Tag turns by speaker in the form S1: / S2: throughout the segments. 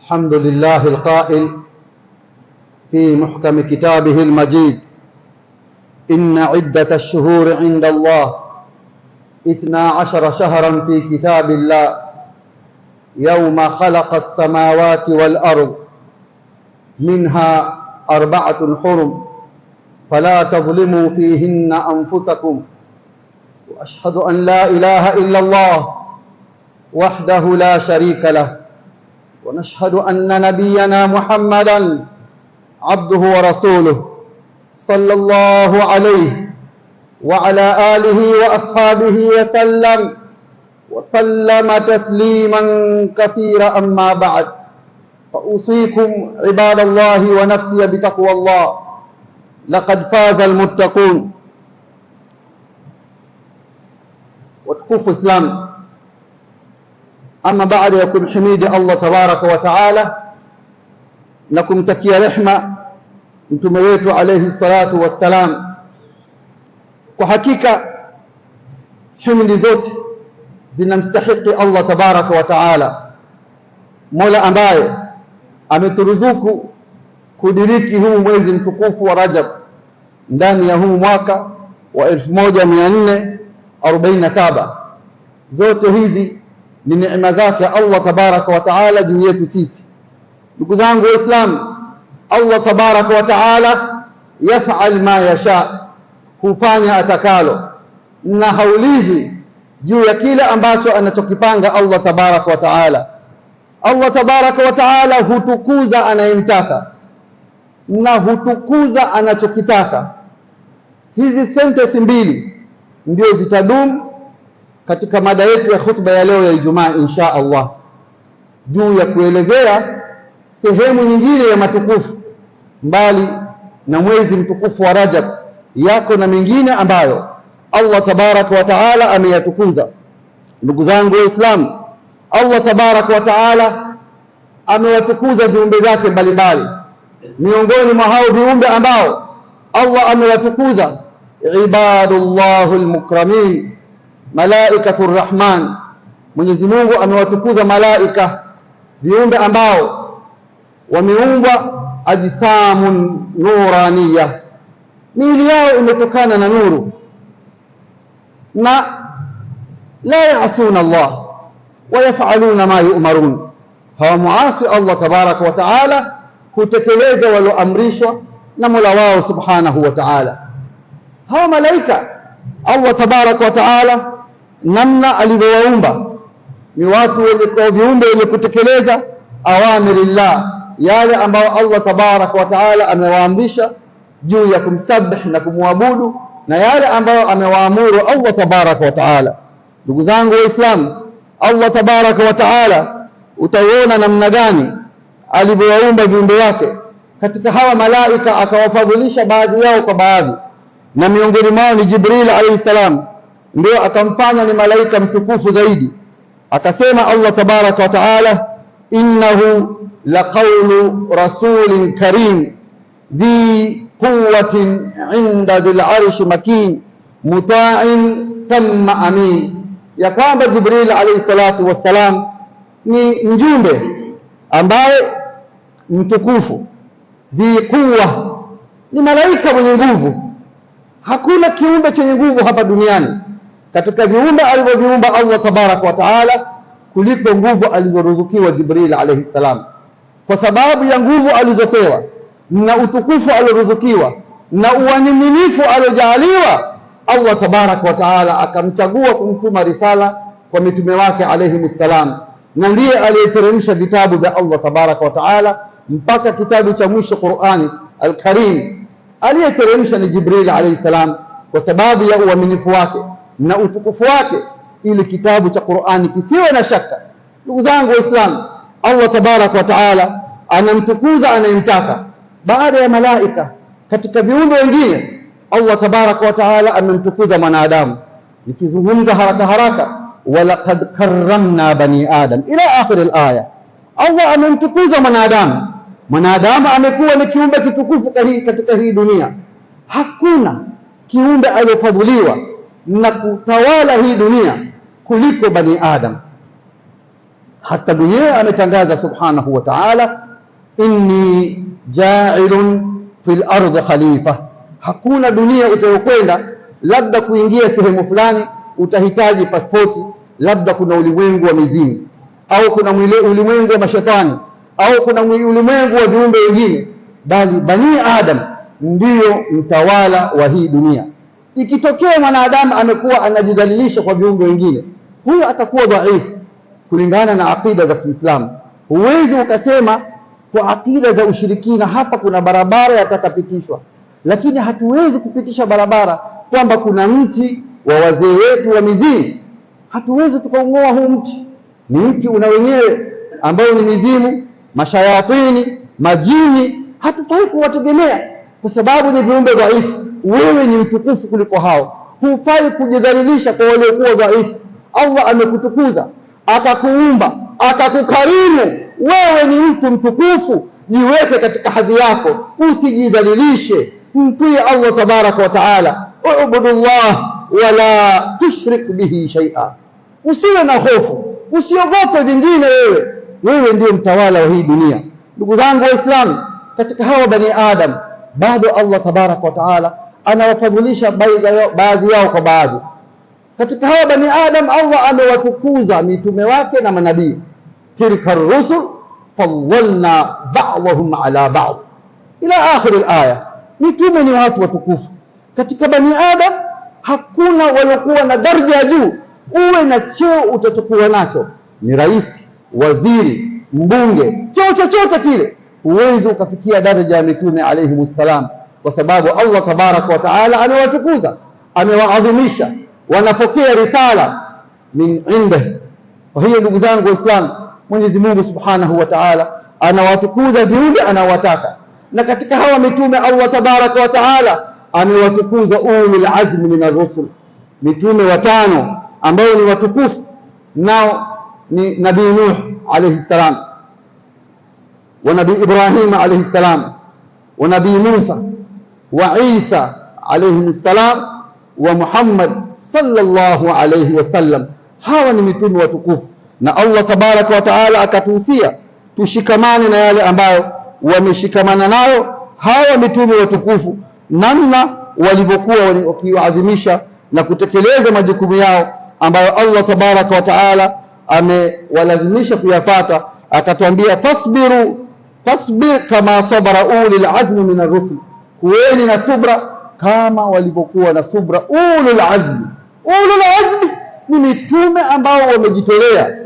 S1: الحمد لله القائل في محكم كتابه المجيد: إن عدة الشهور عند الله 12 شهرا في كتاب الله يوم خلق السماوات والأرض منها 4 حرم فلا تظلموا فيهن أنفسكم وأشهد أن لا إله إلا الله وحده لا شريك له ونشهد أن نبينا محمدا عبده ورسوله صلى الله عليه وعلى آله وأصحابه وسلم تسليما كثيرا. أما بعد، فأوصيكم عباد الله ونفسي بتقوى الله، لقد فاز المتقون. وتكوف إسلام، أما بعد يكون حميد الله تبارك وتعالى نكم تكيا رحمة mtume wetu alayhi salatu wassalam. Kwa hakika himdi zote zinamstahiki Allah tabaraka wa taala, Mola ambaye ameturuzuku kudiriki huu mwezi mtukufu wa Rajab ndani ya huu mwaka wa 1447. Zote hizi ni neema zake Allah tabaraka wa taala juu yetu sisi. Ndugu zangu Waislamu, Allah tabaraka wa taala yaf'al ma yasha, hufanya atakalo, na haulizi juu ya kile ambacho anachokipanga Allah tabaraka wa taala. Allah tabaraka wa taala hutukuza anayemtaka na hutukuza anachokitaka. Hizi sentensi mbili ndio zitadumu katika mada yetu ya khutba ya leo ya Ijumaa insha Allah, juu ya kuelezea sehemu nyingine ya matukufu mbali na mwezi mtukufu wa Rajab. Yako na mengine ambayo Allah tabaraka wa taala ameyatukuza. Ndugu zangu Waislamu, Allah tabaraka wa taala amewatukuza viumbe vyake mbalimbali. Miongoni mwa hao viumbe ambao Allah amewatukuza, ibadullahul mukramin, malaikatur rahman. Mwenyezi Mungu amewatukuza malaika, viumbe ambao wameumbwa ajsamun nuraniya, miili yao imetokana na nuru, na la yaasuna Allah wa yafaluna ma yu'marun, hawamuasi Allah tabaraka wa taala, kutekeleza walioamrishwa na Mola wao subhanahu wa taala. Hawa malaika Allah tabaraka wa taala namna alivyowaumba ni watu wenye viumbe wenye kutekeleza awamirillah, yale ambayo Allah tabaraka wa taala amewaamrisha juu ya kumsabih na kumwabudu, na yale ambayo amewaamuru Allah tabaraka wa taala. Ndugu zangu Waislamu, Allah tabaraka wa taala utaona namna gani alivyowaumba viumbe wake. Katika hawa malaika akawafadhilisha baadhi yao kwa baadhi, na miongoni mwao ni Jibril alayhi salam, ndio akamfanya ni malaika mtukufu zaidi. Akasema Allah tabaraka wa taala, innahu laqawlu rasulin karim dhi quwwatin inda dhil arshi makin muta'in thumma amin, ya kwamba Jibril alayhi salatu wassalam ni mjumbe ambaye mtukufu, dhi quwwa, ni malaika mwenye nguvu. Hakuna kiumbe chenye nguvu hapa duniani katika viumbe alivyoviumba Allah tabaraka wa taala kuliko nguvu alizoruzukiwa Jibril alayhi salam. Kwa sababu ya nguvu alizopewa na utukufu alioruzukiwa na uaminifu aliojaliwa, Allah tabaraka wa taala akamchagua kumtuma risala kwa mitume wake alayhi salam, na ndiye aliyeteremsha vitabu vya Allah tabaraka wa taala mpaka kitabu cha mwisho Qur'ani al-Karim. Aliyeteremsha ni Jibril alayhi salam kwa sababu ya uaminifu wake na utukufu wake, ili kitabu cha Qur'ani kisiwe na shaka. Ndugu zangu Waislamu, Allah tabaraka wa taala anamtukuza anayemtaka. Baada ya malaika, katika viumbe wengine Allah tabaraka wa taala amemtukuza mwanadamu. Nikizungumza haraka haraka, walaqad karramna bani adam ila akhir al-aya. Allah amemtukuza mwanadamu. Mwanadamu amekuwa ni kiumbe kitukufu katika hii dunia. Hakuna kiumbe aliyefadhiliwa na kutawala hii dunia kuliko bani adam. hata mwenyewe ametangaza subhanahu wa ta'ala, inni ja'ilun fil ardi khalifa. Hakuna dunia utayokwenda labda kuingia sehemu fulani utahitaji pasipoti, labda kuna ulimwengu wa mizimu, au kuna ulimwengu wa mashetani, au kuna ulimwengu wa viumbe wengine, bali bani Adam ndiyo mtawala wa hii dunia. Ikitokea mwanadamu amekuwa anajidhalilisha kwa viumbe wengine, huyo atakuwa dhaifu kulingana na akida za Kiislamu. Huwezi ukasema kwa akida za ushirikina hapa kuna barabara yatakapitishwa, lakini hatuwezi kupitisha barabara kwamba kuna mti wa wazee wetu wa mizimu, hatuwezi tukaung'oa huu mti. Ni mti una wenyewe ambao ni mizimu, mashayatini, majini, hatufai kuwategemea kwa sababu ni viumbe dhaifu. Wewe ni mtukufu kuliko hao, hufai kujidhalilisha kwa waliokuwa dhaifu. Allah amekutukuza, akakuumba, akakukarimu, wewe ni mtu mtukufu, jiweke katika hadhi yako, usijidhalilishe, mtii Allah tabaraka wa taala. Ubudullah wala tushrik bihi shay'a, usiwe na hofu, usiogope vingine. Wewe ndio mtawala wa hii dunia. Ndugu zangu Waislamu, katika hawa bani Adam bado Allah tabaraka wa taala anawafadhilisha baadhi yao kwa baadhi. Katika hawa bani Adam Allah amewatukuza mitume wake na manabii. Tilka rusul fawwalna ba'dahum ala ba'd ila akhir al-aya. Mitume ni watu watukufu. Katika bani Adam hakuna waliokuwa na daraja ya juu. Uwe na cheo utachokuwa nacho, ni rais, waziri, mbunge, cheo chochote kile, huwezi ukafikia daraja ya mitume alayhi salam, kwa sababu Allah tabaraka wa taala amewatukuza, amewaadhimisha, wanapokea risala min inde. Kwa hiyo ndugu zangu Waislamu, Mwenyezi Mungu subhanahu wa taala anawatukuza viumbe anawataka, na katika hawa mitume Allah tabaraka wa taala amewatukuza ulul azmi min ar-rusul, mitume watano ambao ni watukufu, nao ni Nabii Nuh alayhi salam, wa Nabii Ibrahim alayhi salam, wa Nabii Musa wa Isa alayhi salam, wa Muhammad sallallahu alayhi wasallam. Hawa ni mitume watukufu, na Allah tabaraka wa taala akatuhusia tushikamane na yale ambayo wameshikamana nayo hawa mitume watukufu, namna walivyokuwa wakiwaadhimisha na kutekeleza majukumu yao ambayo Allah tabaraka wa taala amewalazimisha kuyafata. Akatuambia fasbir kama sabara ulul azmi min ar-rusul, kuweni na subra kama walivyokuwa na subra ulul azmi. Ulul azmi ni mitume ambao wamejitolea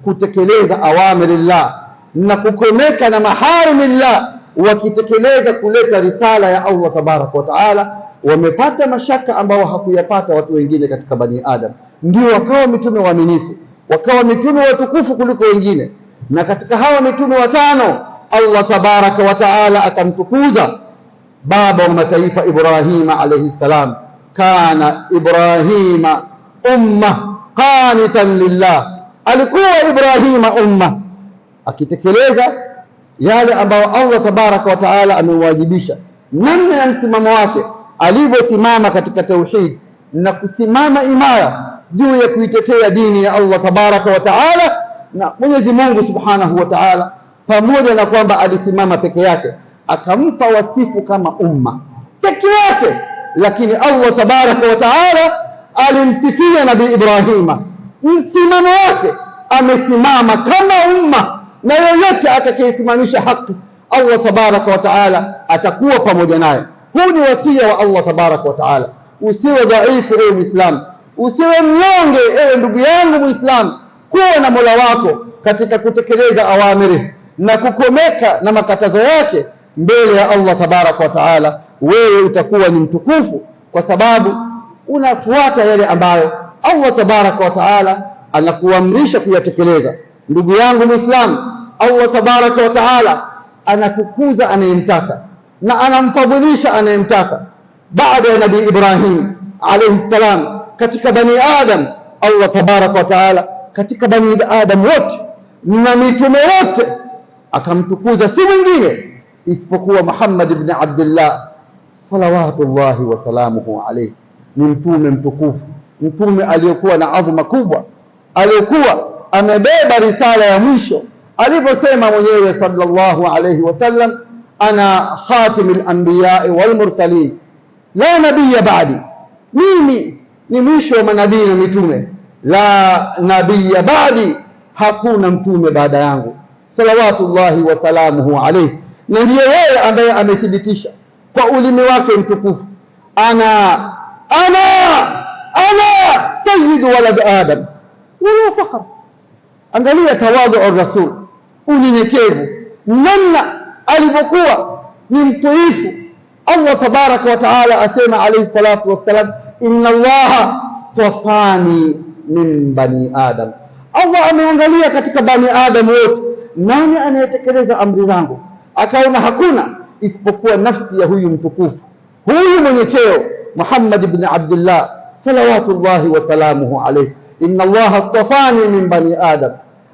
S1: kutekeleza awamirillah na kukomeka na maharimillah, wakitekeleza kuleta risala ya Allah tabaraka wa taala. Wamepata mashaka ambao hakuyapata watu wengine katika bani Adam, ndio wakawa mitume waaminifu, wakawa mitume watukufu kuliko wengine. Na katika hawa mitume watano Allah tabaraka wa taala akamtukuza baba wa mataifa Ibrahima alayhi salam. Kana Ibrahima umma qanitan lillah, alikuwa Ibrahima umma akitekeleza yale ambayo Allah tabaraka wa taala amewajibisha, namna ya msimamo wake alivyosimama katika tauhid na kusimama imara juu ya kuitetea dini ya Allah tabaraka wa taala. Na Mwenyezi Mungu subhanahu wa taala, pamoja na kwamba alisimama peke yake, akampa wasifu kama umma peke yake, lakini Allah tabaraka wa taala alimsifia Nabii Ibrahima, msimamo wake amesimama kama umma, na yoyote atakayesimamisha haki Allah tabaraka wa taala atakuwa pamoja naye. Huu ni wasia wa Allah tabaraka wa taala. Usiwe dhaifu ewe Muislamu, usiwe mnyonge ewe ndugu yangu Muislamu. Kuwa na Mola wako katika kutekeleza awamiri na kukomeka na makatazo yake mbele ya Allah tabaraka wa taala. Wewe utakuwa ni mtukufu kwa sababu unafuata yale ambayo Allah tabaraka wa taala anakuamrisha kuyatekeleza. Ndugu yangu Muislamu, Allah tabaraka wa taala anatukuza anayemtaka na anamfadhilisha anayemtaka. Baada ya Nabii Ibrahim alayhi salam katika bani Adam, Allah tabaraka wa taala katika bani Adam wote na mitume wote akamtukuza si mwingine isipokuwa Muhammad ibn Abdullah salawatullahi wa salamuhu alayhi. Ni mtume mtukufu, mtume aliyokuwa na adhma kubwa, aliyokuwa amebeba risala ya mwisho aliposema mwenyewe sallallahu alayhi wasallam, ana khatimul anbiya'i wal mursalin la nabiyya ba'di, mimi ni mwisho wa manabii na mitume, la nabiyya ba'di, hakuna mtume baada yangu, salawatullahi wa salamuhu alayhi. Na ndiye yeye ambaye amethibitisha kwa ulimi wake mtukufu, ana sayyidu walad adam wala fakhr. Angalia tawadhu ar-rasul, unyenyekevu, namna alivyokuwa ni mtoifu. Allah tabaraka wa taala asema alayhi salatu wassalam, inna allaha stafani min bani adam. Allah ameangalia katika bani adam wote, nani anayetekeleza amri zangu, akaona hakuna isipokuwa nafsi ya huyu mtukufu, huyu mwenye cheo Muhammad ibn Abdullah salawatullahi wa salamuhu alayhi. Inna allaha stafani min bani adam,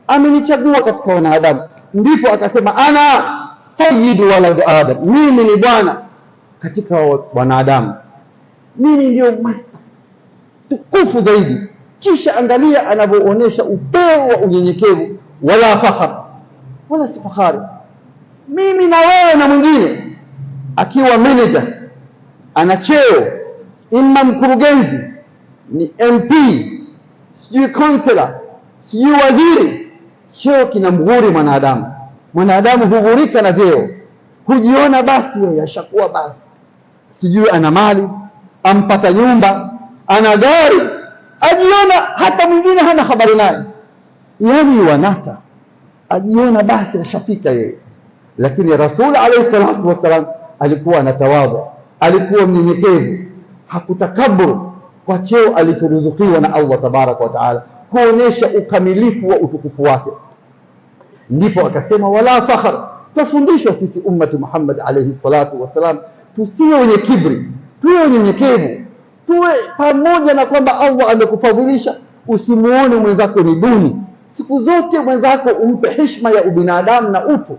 S1: amenichagua katika wanadamu. Ndipo akasema ana sayyidu walad adam, mimi ni bwana katika wanadamu, mimi ndio master tukufu zaidi. Kisha angalia anavyoonyesha upeo wa unyenyekevu, wala fakhar, wala si fahari. Mimi na wewe na mwingine akiwa manager, ana cheo, imma mkurugenzi, ni MP, sijui councillor, sijui waziri, cheo kinamghuri mwanadamu. Mwanadamu hughurika na vyeo, hujiona basi yeye ashakuwa basi, sijui ana mali, ampata nyumba, ana gari, ajiona hata mwingine hana habari naye, yani wanata, ajiona basi ashafika yeye. Lakini Rasul alayhi salatu wasalam alikuwa anatawadha, alikuwa mnyenyekevu, hakutakaburu kwa cheo alichoruzukiwa na Allah tabaraka wa taala, kuonesha ukamilifu wa utukufu wake. Ndipo akasema wala fakhar. Tufundishwa sisi ummati Muhammad alayhi salatu wasalam tusiwe wenye kibri, tuwe wenyenyekevu, tuwe pamoja na kwamba Allah amekufadhilisha, usimuone mwenzako ni duni. Siku zote mwenzako umpe heshima ya ubinadamu na utu.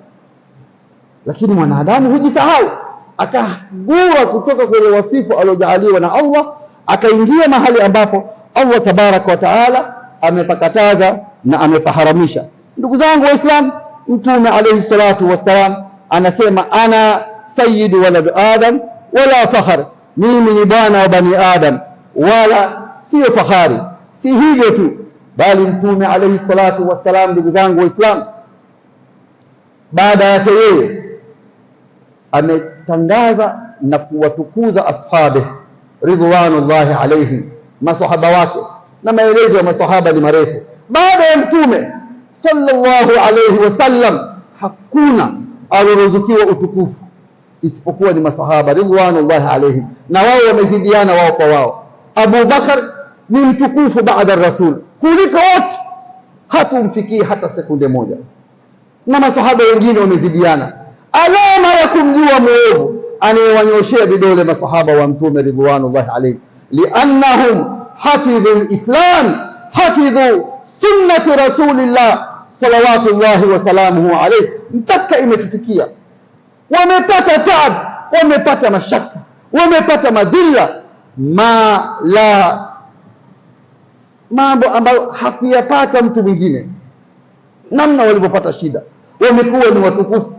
S1: Lakini mwanadamu hujisahau, akagua kutoka kwenye wasifu aliojaaliwa na Allah, akaingia mahali ambapo Allah tabaraka wa taala amepakataza na amepaharamisha. Ndugu zangu Waislamu, Mtume alayhi salatu wassalam anasema ana sayyidu walad adam wala fakhar, mimi ni bwana wa bani adam wala sio fahari. Si hivyo tu, bali Mtume alayhi salatu wassalam, ndugu zangu Waislamu, baada yake yeye ametangaza na kuwatukuza ashabe ridwanullahi alayhim, masahaba wake, na maelezo ya masahaba ni marefu. Baada ya Mtume sallallahu alayhi wasallam hakuna aliruzukiwa utukufu isipokuwa ni masahaba ridwanullahi alayhim, na wao wamezidiana wao kwa wao. Abu Bakar ni mtukufu baada rasul kuliko wote, hatumfikii hata sekunde moja, na masahaba wengine wamezidiana. Alama ya kumjua mwovu anayewanyoshea vidole masahaba wa Mtume ridwanullahi alayhim, liannahum hafidhu lislam, hafidhu sunnati rasulillah salawatullahi wa salamuhu alayhi. Mpaka imetufikia wamepata taab, wamepata mashaka, wamepata madhila, mambo ambayo hakuyapata mtu mwingine, namna walivyopata shida. Wamekuwa ni watukufu,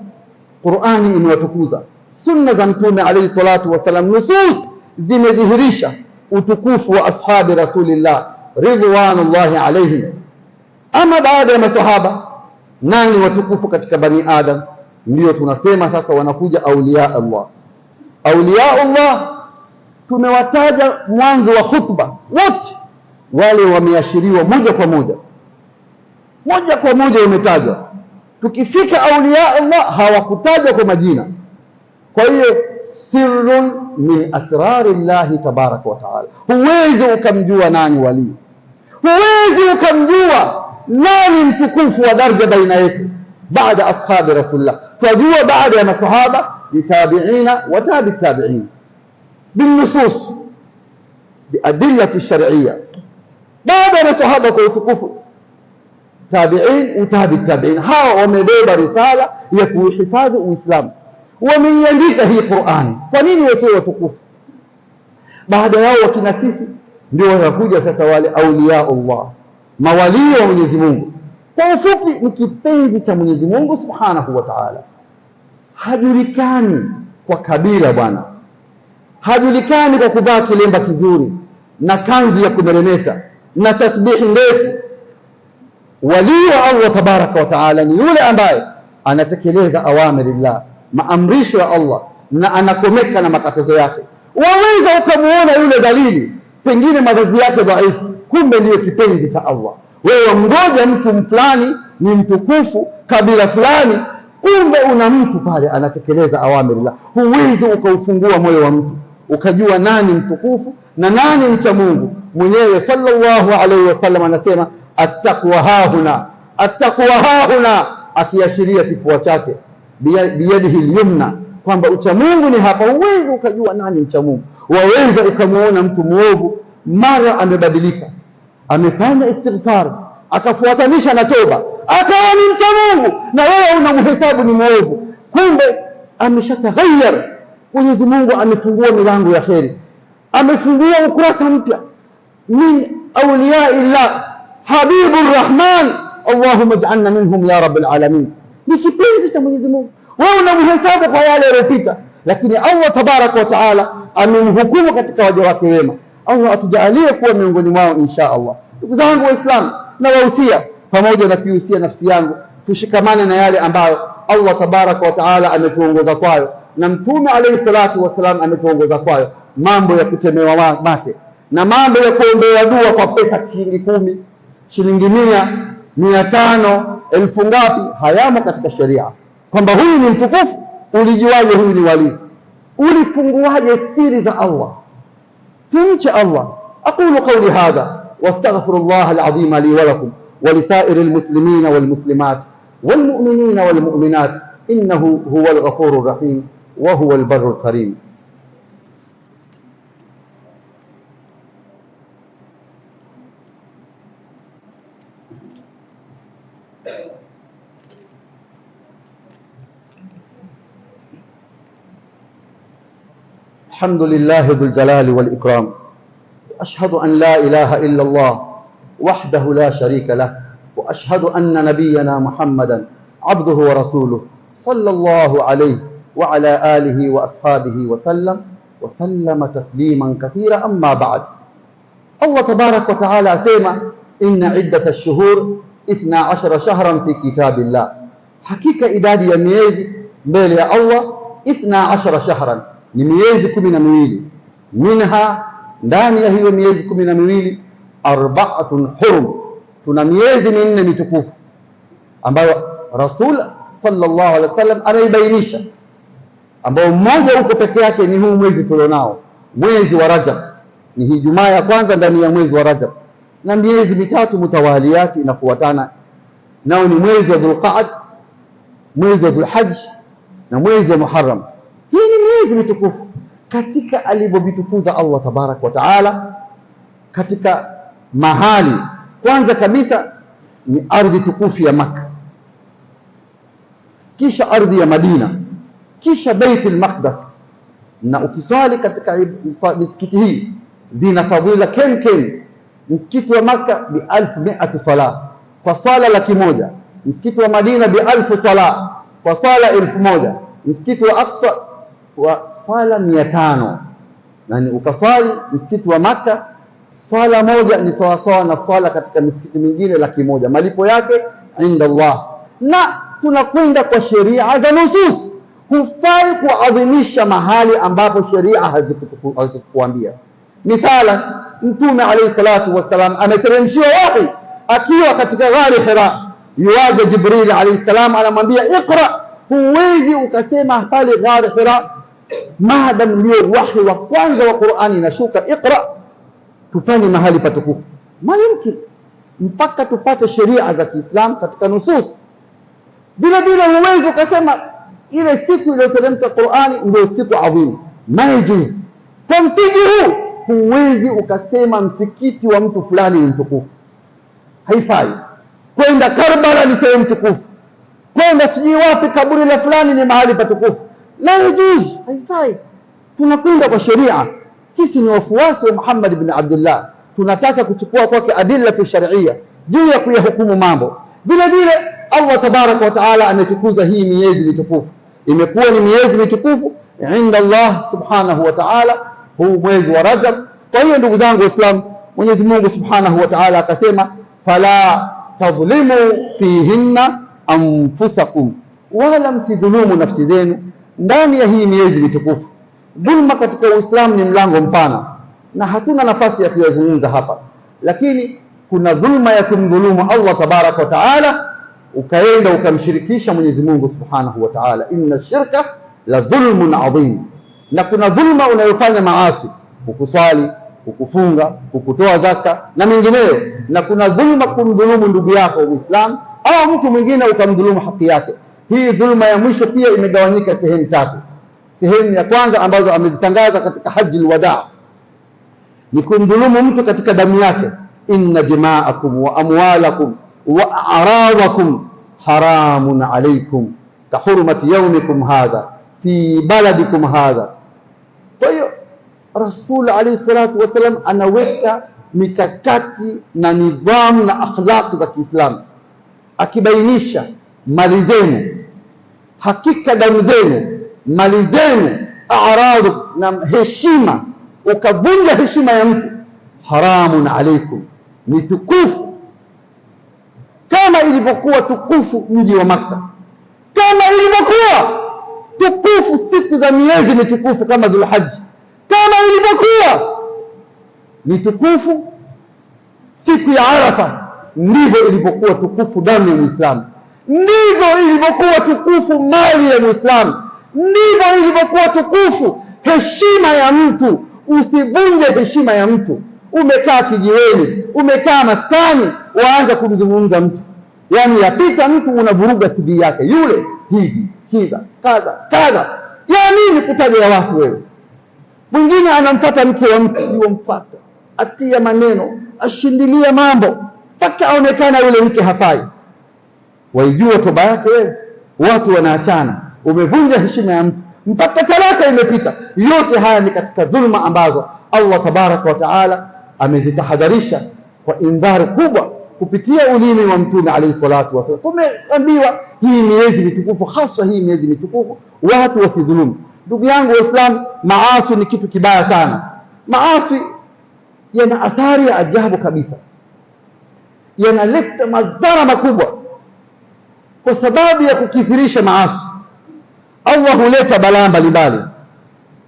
S1: Qur'ani imewatukuza, sunna za Mtume alayhi salatu wasalam, nusus zimedhihirisha utukufu wa ashabi rasulillah ridwanullahi alayhim. Ama baada ya masahaba, nani watukufu katika bani adam? Ndio tunasema sasa wanakuja auliya Allah. Auliya Allah tumewataja mwanzo wa khutba, wote wale wameashiriwa moja kwa moja wametajwa. Tukifika auliya Allah hawakutajwa kwa majina. Kwa hiyo sirrun min asrari llahi tabaraka wa taala, huwezi ukamjua nani wali, huwezi ukamjua nani mtukufu wa daraja baina yetu baada ashabi rasulillah. Twajua baada ya masahaba ni tabiina wa tabi tabiin بالنصوص بأدلة الشرعية. baada ya masahaba kwa utukufu tabiin utabi tabiin, hawa wamebeba risala ya kuhifadhi Uislamu, wameiandika hii Qur'ani. Kwa nini wasiwe watukufu? Baada yao wakina sisi ndio wanakuja sasa wale auliya Allah, mawalii wa Mwenyezi Mungu. Kwa ufupi, ni kipenzi cha Mwenyezi Mungu Subhanahu wa Ta'ala. Hajulikani kwa kabila bwana, hajulikani kwa kuvaa kilemba kizuri na kanzu ya kumeremeta na tasbihi ndefu. Wali wa Allah tabaraka wa taala ni yule ambaye anatekeleza awamirillah, maamrisho ya Allah, na anakomeka na makatazo yake. Waweza ukamuona yule dalili, pengine mavazi yake dhaifu, kumbe ndiyo kipenzi cha Allah. Wewe ngoja mtu fulani ni mtukufu kabila fulani, kumbe una mtu pale anatekeleza awamirillah. Huwezi ukaufungua moyo wa mtu ukajua nani mtukufu na nani mcha Mungu. Mwenyewe sallallahu alaihi wasallam anasema attaqwa hahuna, attaqwa hahuna, akiashiria kifua chake biyadihi al-yumna, kwamba ucha Mungu ni hapa. Huwezi ukajua nani mcha Mungu. Waweza ukamuona mtu muovu mara amebadilika, amefanya istighfar, akafuatanisha na toba, akawa ni mcha Mungu, na wewe unamhesabu ni muovu, kumbe ameshataghayyar. Mwenyezi Mungu amefungua milango ya kheri, amefungua ukurasa mpya min awliya illah habibur rahman. Allahumma ij'alna minhum ya rabbil alamin. Ni kipenzi cha Mwenyezi Mungu. Wewe unamhesabu kwa yale yaliyopita, lakini Allah tabaraka wa taala amemhukumu katika waja wake wema. Allah atujalie kuwa miongoni mwao insha Allah. Ndugu zangu Waislamu, na wahusia pamoja na kuhusia nafsi yangu, tushikamane na yale ambayo Allah tabaraka wa taala ametuongoza kwayo na Mtume alayhi salatu wasalam ametuongoza kwayo. Mambo ya kutemewa mate na mambo ya kuombea dua kwa pesa shilingi 10, shilingi 100, 500, 1000 ngapi, hayamo katika sheria. Kwamba huyu ni mtukufu, ulijuaje huyu ni wali? Ulifunguaje siri za Allah? Tumche Allah. Aqulu qawli hadha wastaghfirullah alazim li wa lakum wa lisairil muslimina wal muslimat wal mu'minina wal mu'minat innahu huwal ghafurur rahim wa huwal barrul karim. الحمد لله ذو الجلال والإكرام، أشهد أن لا إله إلا الله وحده لا شريك له، وأشهد أن نبينا محمدا عبده ورسوله صلى الله عليه وعلى آله وأصحابه وسلم تسليما كثيرا. أما بعد، الله تبارك وتعالى سيما إن عدة الشهور 12 شهرا في كتاب الله. حقيقة idadi ya miezi mbele ya Allah 12 shahran, ni miezi 12. Minha, ndani ya hiyo miezi 12, 4 hurum, tuna miezi 4 mitukufu ambayo Rasul sallallahu alaihi wasallam anaibainisha, ambao mmoja uko peke yake ni huu mwezi tulionao, mwezi wa Rajab. Ni hii Jumaa ya kwanza ndani ya mwezi wa Rajab, na miezi 3 mutawaliyati inafuatana, nao ni mwezi wa Dhulqa'da, mwezi wa Dhulhajj na mwezi wa Muharram. Hii ni miezi mitukufu katika alivyovitukuza Allah tabarak wa taala katika mahali. Kwanza kabisa ni ardhi tukufu ya Makka, kisha ardhi ya Madina, kisha Baitul Maqdis. Na ukiswali katika misikiti hii zina fadhila kem. Msikiti wa Makka bi 1100 sala kwa sala 100, msikiti wa Madina bi 1000 sala kwa sala 1000, msikiti wa Aqsa wa sala 500. Yani ukaswali msikiti wa Makka swala moja ni sawasawa na swala katika misikiti mingine 100, malipo yake inda Allah. Na tunakwenda kwa sheria za nusus. Hufai kuadhimisha mahali ambapo sheria hazikukuambia. Mithala, Mtume alayhi salatu wassalam ameteremshiwa wahi akiwa katika ghari Hira, yuaje Jibril alayhi salam anamwambia iqra. Huwezi ukasema pale ghari Hira, maadam ndio wahi wa kwanza wa Qur'ani inashuka, iqra, tufanye mahali patukufu. Mayumkin, mpaka tupate sheria za Kiislamu katika nusus. Bila huwezi ukasema ile siku iliyoteremka Qur'ani ndio siku adhimu, majuzi. Kwa msingi huu huwezi ukasema msikiti wa mtu fulani ni mtukufu, haifai. Kwenda Karbala ni sehemu mtukufu, kwenda sijui wapi kaburi la fulani ni mahali patukufu, la yajuzu, haifai. Tunakwenda kwa sheria. Sisi ni wafuasi wa Muhammad ibn Abdullah, tunataka kuchukua kwake adilla shar'iyya juu ya kuyahukumu mambo. Vile vile Allah tabaraka wa taala ametukuza hii miezi mitukufu, imekuwa ni miezi mitukufu inda Allah subhanahu wa taala, huu mwezi wa Rajab. Kwa hiyo ndugu zangu Waislamu, Mwenyezi Mungu subhanahu wa taala akasema, fala tadhlimu fihinna anfusakum, wala msidhulumu nafsi zenu ndani ya hii miezi mitukufu. Dhulma katika Uislamu ni mlango mpana na hatuna nafasi ya kuyazungumza hapa, lakini kuna dhulma ya kumdhulumu Allah tabaraka wa taala, ukaenda ukamshirikisha Mwenyezi Mungu subhanahu wa taala. Inna shirka la dhulmun adhim. Na kuna dhulma unayofanya maasi, kukuswali, kukufunga, kukutoa zaka na mengineyo. Na kuna dhulma kumdhulumu ndugu yako Muislamu au mtu mwingine ukamdhulumu haki yake. Hii dhulma ya mwisho pia imegawanyika sehemu tatu. Sehemu ya kwanza ambazo amezitangaza katika haji alwadaa ni kumdhulumu mtu katika damu yake, inna dima'akum wa amwalakum wa a'radakum haramun alaykum ka hurmati yawmikum hadha fi baladikum hadha. Kwa hiyo Rasul alayhi salatu wasalam anaweka mikakati na nidhamu na akhlaq za Kiislamu, akibainisha mali zenu, hakika damu zenu, mali zenu, a'rad na heshima, ukavunja heshima ya mtu, haramun alaykum, ni tukufu kama ilivyokuwa tukufu mji wa Makka, kama ilivyokuwa tukufu siku za miezi mitukufu kama Dhulhajj, kama ilivyokuwa ni tukufu siku ya Arafa, ndivyo ilivyokuwa tukufu damu ya Muislamu, ndivyo ilivyokuwa tukufu mali ya Muislamu, ndivyo ilivyokuwa tukufu heshima ya mtu. Usivunje heshima ya mtu. Umekaa kijiweni, umekaa maskani, waanza kumzungumza mtu, yani yapita mtu unavuruga CV yake, yule hivi kiza kadha kadha. Ya nini kutaja ya watu wewe? Mwingine anampata mke wa mtu, yumpata atia maneno, ashindilia mambo mpaka aonekana yule mke hafai. Waijua toba yake wewe? Watu wanaachana, umevunja heshima ya mtu mpaka talaka imepita. Yote haya ni katika dhulma ambazo Allah tabaraka wa taala amezitahadharisha kwa indhari kubwa kupitia ulimi wa Mtume alayhi salatu wasallam. Tumeambiwa hii miezi mitukufu, hasa hii miezi mitukufu, watu wasidhulumu. Ndugu yangu Waislamu, maasi ni kitu kibaya sana. Maasi yana athari ya ajabu kabisa, yanaleta madhara makubwa. Kwa sababu ya kukithirisha maasi, Allah huleta balaa mbalimbali,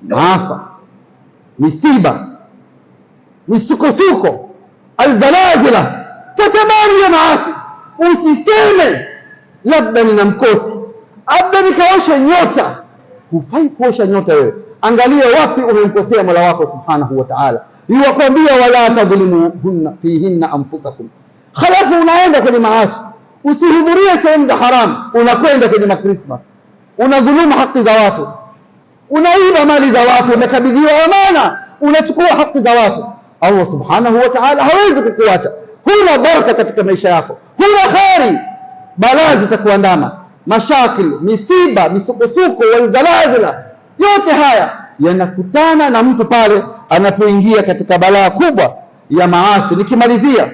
S1: maafa, misiba, misukosuko, alzalazila, kwa sababu ya maasi. Usiseme labda nina mkosi, labda nikaosha nyota. Hufai kuosha nyota wewe. Angalia wapi umemkosea Mola wako subhanahu wa ta'ala. Yuwakwambia wala tadhlimuhunna fihinna anfusakum, halafu unaenda kwenye maasi. Usihudhurie sehemu za haramu, unakwenda kwenye makrismas, unadhulumu haki za watu, unaiba mali za watu, umekabidhiwa amana, unachukua haki za watu. Allah subhanahu wa ta'ala hawezi kukuacha. Huna baraka katika maisha yako, huna kheri, balaa zitakuandama, mashakil, misiba, misukosuko, walzalazila. Yote haya yanakutana na mtu pale anapoingia katika balaa kubwa ya maasi. Nikimalizia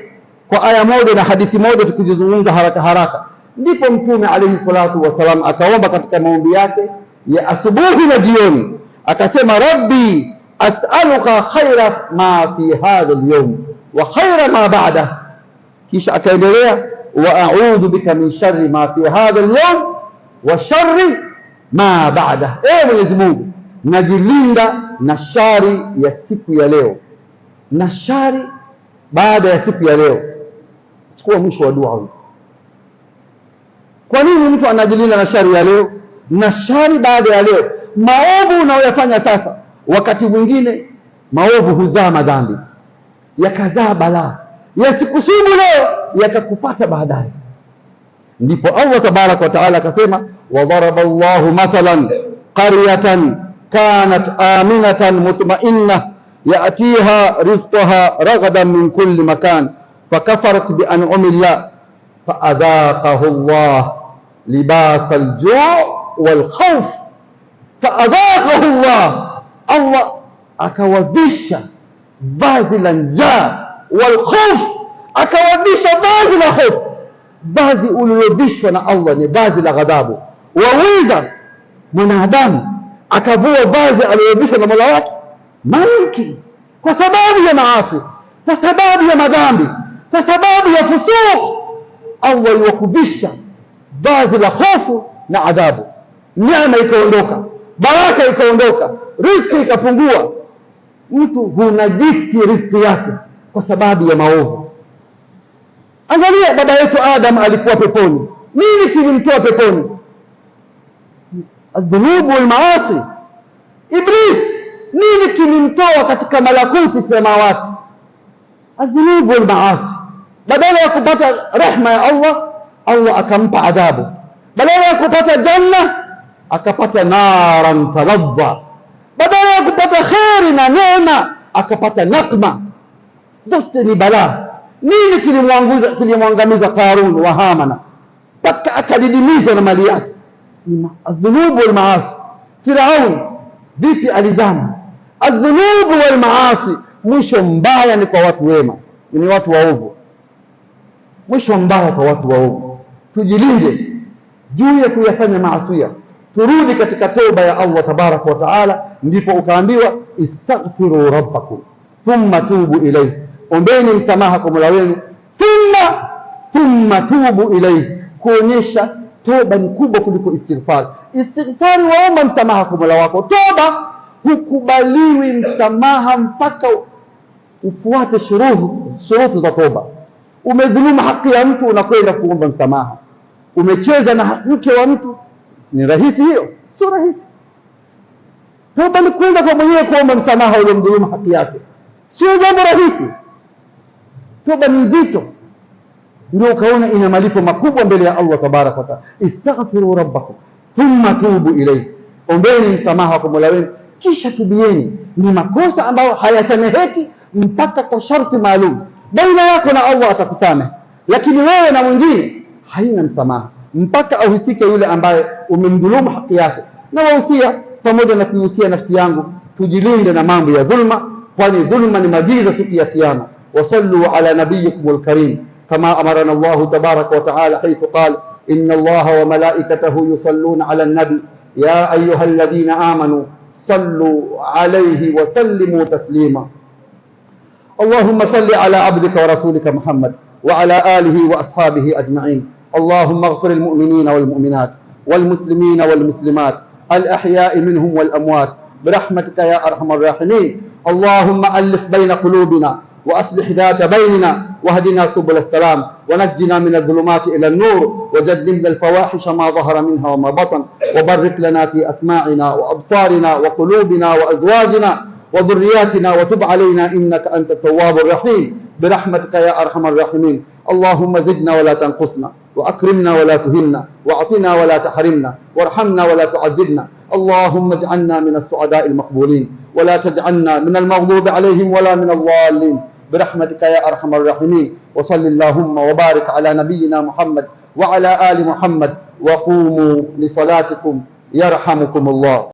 S1: kwa aya moja na hadithi moja tukizizungumza haraka haraka, ndipo Mtume alayhi salatu wasalam akaomba katika maombi yake ya asubuhi na jioni, akasema rabbi as'aluka khaira ma fi hadha al-yawm wa khaira ma ba'da. Kisha akaendelea wa a'udhu bika min sharri ma fi hadha al-yawm wa sharri ma ba'da. Mwenyezi Mungu, najilinda na shari ya siku ya leo na shari baada ya siku ya leo. Chukua mwisho wa dua huu. Kwa nini mtu anajilinda na shari ya leo na shari baada ya leo? Maovu unayoyafanya sasa, wakati mwingine maovu huzaa madhambi, yakazaa balaa, yasikusibu leo yakakupata baadaye. Ndipo Allah tabaraka wa taala akasema wa daraba Allahu mathalan qaryatan kanat aminatan mutma'inna ya'tiha rizquha ragadan min kulli makan fakafarat bi an'ami Allah faadhaqahu Allah libasa al-ju' wal-khawf. Faadhaqahu Allah akawadhisha vazi la njaa, wal-khawf akawadhisha vazi la hofu. vazi ulilovishwa na Allah ni vazi la ghadhabu. Waweza mwanadamu akavua vazi alilovishwa na Mola wake? Maliki, kwa sababu ya maasi, kwa sababu ya madhambi, kwa sababu ya fusuq, Allah yuwakuvisha vazi la hofu na adhabu. Neema ikaondoka, baraka ikaondoka, riziki ikapungua. Mtu hunajisi riziki yake kwa sababu ya maovu. Angalia, baba yetu Adam alikuwa peponi. Nini kilimtoa peponi? Adh-dhunub wal maasi. Iblis, nini kilimtoa katika malakuti samawati? Adh-dhunub wal maasi. Badala ya kupata rehma ya Allah, Allah akampa adhabu. Badala ya kupata janna, akapata naran taladha. Badala ya kupata kheri na neema, akapata nakma. Zote ni balaa. Nini kilimwangamiza Qarun wa Hamana mpaka akadidimizwa na mali yake? Adh-dhunub wal maasi. Firaun vipi alizama? Adh-dhunub wal maasi. Mwisho mbaya ni kwa watu wema, ni watu waovu. Mwisho mbaya kwa watu waovu. Tujilinde juu ya kuyafanya maasi, turudi katika toba ya Allah tabaraka wa taala. Ndipo ukaambiwa istaghfiru rabbakum thumma tubu ilayhi, ombeni msamaha kwa Mola wenu, thumma tubu ilayhi, kuonyesha toba ni kubwa kuliko istighfar. Istighfar waomba msamaha kwa Mola wako, toba hukubaliwi msamaha mpaka ufuate shurutu za toba. Umedhuluma haki ya mtu, unakwenda kuomba msamaha. Umecheza na mke wa mtu, ni rahisi hiyo? Sio rahisi. Toba ni kwenda kwa mwenyewe kuomba msamaha uliomdhuluma haki yake, sio jambo rahisi. Toba ni nzito, ndio ukaona ina malipo makubwa mbele ya Allah tabaraka wa taala. Istaghfiru rabbakum thumma tubu ilayhi, ombeni msamaha kwa Mola wenu kisha tubieni. Ni makosa ambayo hayasameheki mpaka kwa sharti maalum. Baina yako na Allah atakusamehe, lakini wewe na mwingine haina msamaha mpaka ahusike yule ambaye umemdhulumu haki yake. Na wahusia pamoja na kuhusia nafsi yangu, tujilinde na mambo ya dhulma, kwani dhulma ni madhira siku ya kiyama. Wasallu ala nabiyikumul karim kama amarana Allahu tabaraka wa taala haythu qala inna Allaha wa malaikatahu yusalluna ala nabi ya ayyuhalladhina amanu sallu alayhi wa sallimu taslima. اللهم صل على عبدك ورسولك محمد وعلى آله وأصحابه أجمعين. اللهم اغفر المؤمنين والمؤمنات والمسلمين والمسلمات الأحياء منهم والأموات برحمتك يا أرحم الراحمين. اللهم ألف بين قلوبنا وأصلح ذات بيننا واهدنا سبل السلام ونجنا من الظلمات إلى النور وجنبنا الفواحش ما ظهر منها وما بطن وبارك لنا في أسماعنا وأبصارنا وقلوبنا وأزواجنا وذرياتنا وتب علينا إنك أنت التواب الرحيم برحمتك يا أرحم الراحمين. اللهم زدنا ولا تنقصنا وأكرمنا ولا تهنا واعطنا ولا تحرمنا وارحمنا ولا تعذبنا. اللهم اجعلنا من السعداء المقبولين ولا تجعلنا من المغضوب عليهم ولا من الضالين برحمتك يا أرحم الراحمين. وصل اللهم وبارك على نبينا محمد وعلى آل محمد وقوموا لصلاتكم يرحمكم الله.